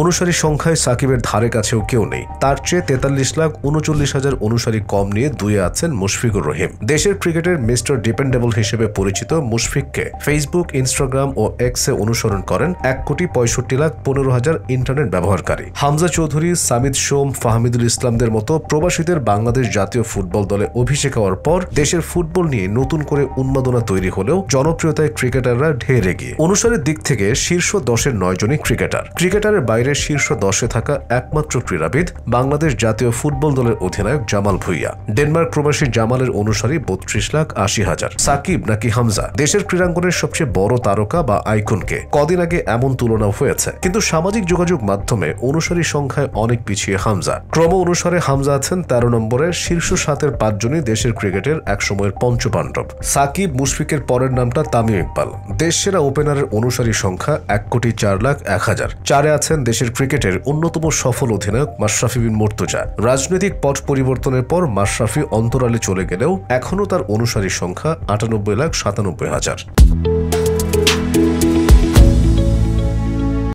অনুসারী সংখ্যায় সাকিবের ধারে কাছেও কেউ নেই। তার চেয়ে 43,39,000 অনুসারী কম নিয়ে দুয়ে আছেন মুশফিকুর রহিম। দেশের ক্রিকেটের মিস্টার ডিপেন্ডেবল হিসেবে পরিচিত মুশফিককে ফেসবুক, ইনস্টাগ্রাম ও এক্সে অনুসরণ করেন 1,65,15,000 ইন্টারনেট ব্যবহারকারী। হামজা চৌধুরী, সামিদ সোম, ফাহমিদুল ইসলামদের মতো প্রবাসীদের বাংলাদেশ জাতীয় ফুটবল দলে অভিষেক হওয়ার পর দেশের ফুটবল নিয়ে নতুন করে উন্মাদনা তৈরি হলেও জনপ্রিয়তায় ক্রিকেটাররা ঢের এগিয়ে। অনুসারীর দিক থেকে শীর্ষ 10-এর 9 জনই ক্রিকেটারের বাইরে শীর্ষ 10-এ থাকা একমাত্র ক্রীড়াবিদ বাংলাদেশ জাতীয় ফুটবল দলের অধিনায়ক জামাল ভুঁইয়া। ডেনমার্ক প্রবাসী জামালের অনুসারী 32,80,000। সাকিব নাকি হামজা, দেশের ক্রীড়াঙ্গনের সবচেয়ে বড় তারকা বা আইকনকে? কদিন আগে এমন তুলনা হয়েছে, কিন্তু সামাজিক যোগাযোগ মাধ্যমে অনুসারী সংখ্যায় অনেক পিছিয়ে হামজা। ক্রম অনুসারে হামজা আছেন 13 নম্বরের। শীর্ষ 7-এর 5 জনই দেশের ক্রিকেটের একসময়ের পঞ্চপাণ্ডব। সাকিব, মুশফিকের পরের নামটা তামিম ইকবাল। দেশ সেরা ওপেনারের অনুসারী সংখ্যা 1,04,01,000। 4-এ আছেন দেশের ক্রিকেটের অন্যতম সফল অধিনায়ক মাশরাফি বিন মুর্তজা। রাজনৈতিক পট পরিবর্তনের পর মাশরাফি অন্তরালে চলে গেলেও এখনও তার অনুসারী সংখ্যা 98,97,000।